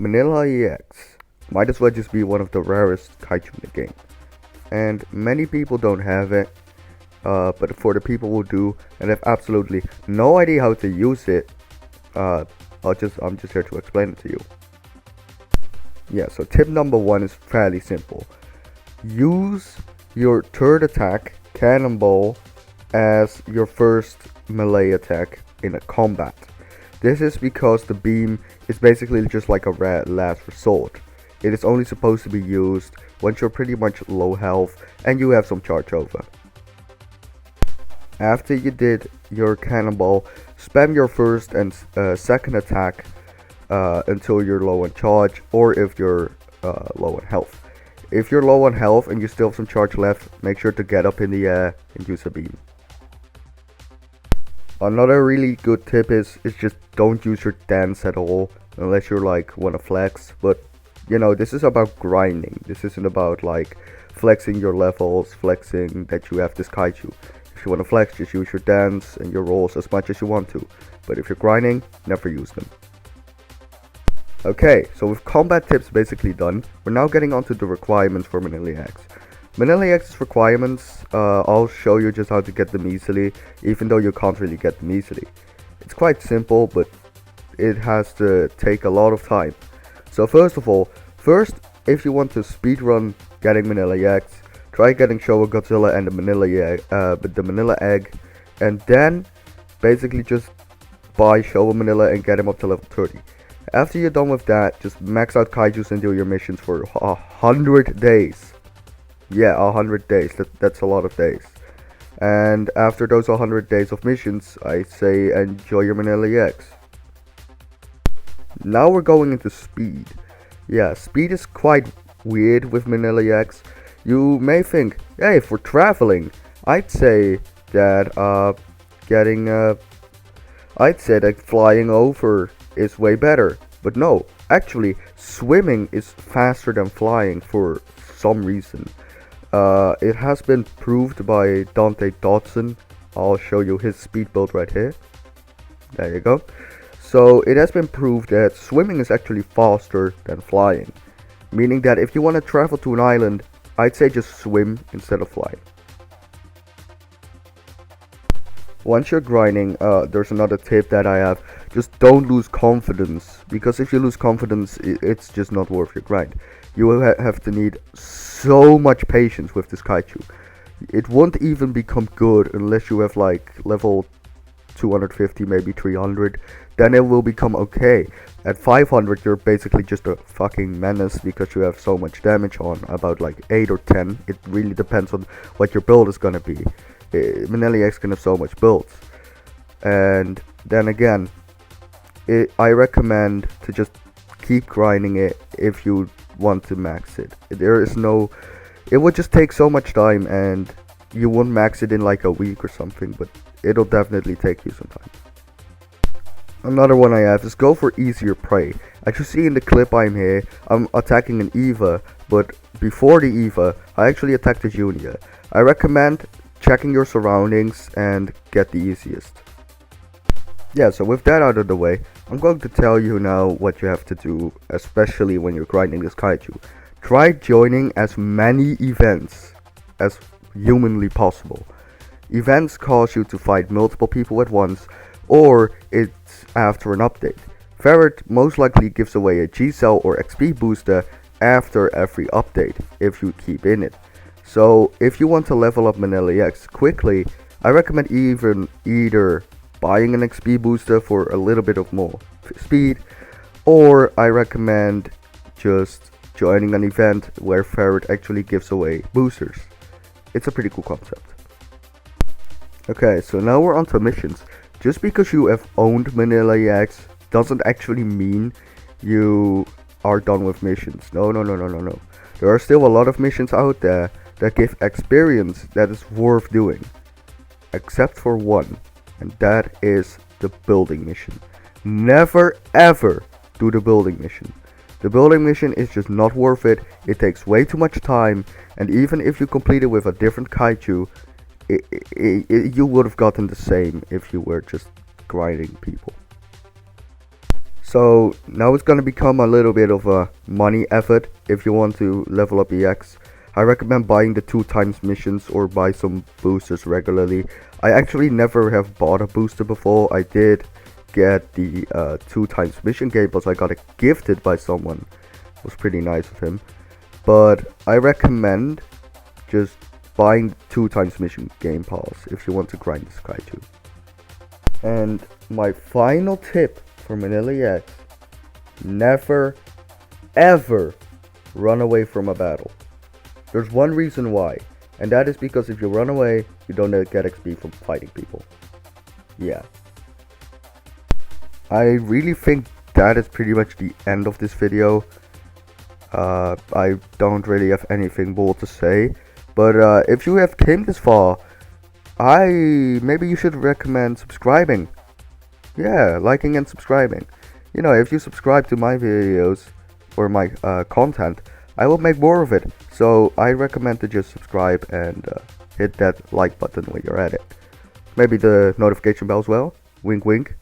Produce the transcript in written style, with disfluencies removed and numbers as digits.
Minilla EX might as well just be one of the rarest kaiju in the game. And many people don't have it, but for the people who do and have absolutely no idea how to use it, I'm just here to explain it to you. Yeah, so tip number 1 is fairly simple. Use your third attack, Cannonball, as your first melee attack in a combat. This is because the beam is basically just like a last resort. It is only supposed to be used once you're pretty much low health and you have some charge over. After you did your Cannonball, spam your first and second attack until you're low on charge, or if you're low on health. If you're low on health and you still have some charge left, make sure to get up in the air and use a beam. Another really good tip is just don't use your dance at all unless you're like wanna flex. But you know, this is about grinding. This isn't about like flexing your levels, flexing that you have this kaiju. If you wanna flex, just use your dance and your rolls as much as you want to. But if you're grinding, never use them. Okay, so with combat tips basically done, we're now getting onto the requirements for Minilla X. Minilla X's requirements, I'll show you just how to get them easily, even though you can't really get them easily. It's quite simple, but it has to take a lot of time. So first of all, if you want to speedrun getting Minilla X, try getting Showa Godzilla and the Minilla egg, and then basically just buy Showa Minilla and get him up to level 30. After you're done with that, just max out kaijus and do your missions for 100 days. Yeah, 100 days, that's a lot of days. And after those 100 days of missions, I say enjoy your Minilla X. Now we're going into speed. Yeah, speed is quite weird with Minilla X. You may think, hey, if we're traveling, I'd say that flying over is way better. But no, actually, swimming is faster than flying for some reason. It has been proved by Dante Dodson. I'll show you his speed build right here. There you go. So it has been proved that swimming is actually faster than flying. Meaning that if you want to travel to an island, I'd say just swim instead of flying. Once you're grinding, there's another tip that I have. Just don't lose confidence, because if you lose confidence, it's just not worth your grind. You will have to need so much patience with this kaiju. It won't even become good unless you have like level 250, maybe 300. Then it will become okay. At 500, you're basically just a fucking menace because you have so much damage on. About like 8 or 10. It really depends on what your build is gonna be. Minilla X can have so much builds. And then again, I recommend to just keep grinding it if you want to max it. It would just take so much time, and you won't max it in like a week or something, but it'll definitely take you some time. Another one I have is go for easier prey. As you see in the clip I'm here, I'm attacking an Eva, but before the Eva, I actually attacked the Junior. I recommend checking your surroundings and get the easiest. Yeah, so with that out of the way, I'm going to tell you now what you have to do, especially when you're grinding this kaiju. Try joining as many events as humanly possible. Events cause you to fight multiple people at once, or it's after an update. Ferret most likely gives away a G-Cell or XP booster after every update, if you keep in it. So if you want to level up Minilla X quickly, I recommend either buying an XP booster for a little bit of more speed, or I recommend just joining an event where Ferret actually gives away boosters. It's a pretty cool concept. Okay, so now we're on to missions. Just because you have owned Minilla X doesn't actually mean you are done with missions. No. There are still a lot of missions out there that give experience that is worth doing. Except for one, and that is the building mission. Never ever do the building mission. The building mission is just not worth it. It takes way too much time, and even if you complete it with a different kaiju, you would have gotten the same if you were just grinding people. So now it's gonna become a little bit of a money effort if you want to level up EX. I recommend buying the 2x missions or buy some boosters regularly. I actually never have bought a booster before. I did get the 2x mission game, but I got it gifted by someone. It was pretty nice of him. But I recommend just buying 2x mission game pass if you want to grind this Kaiju. And my final tip for Minilla EX: never ever run away from a battle. There's one reason why, and that is because if you run away, you don't get XP from fighting people. Yeah. I really think that is pretty much the end of this video. I don't really have anything more to say, but if you have came this far, maybe you should recommend subscribing. Yeah, liking and subscribing. You know, if you subscribe to my videos or my content, I will make more of it. So I recommend to just subscribe and hit that like button when you're at it. Maybe the notification bell as well. Wink wink.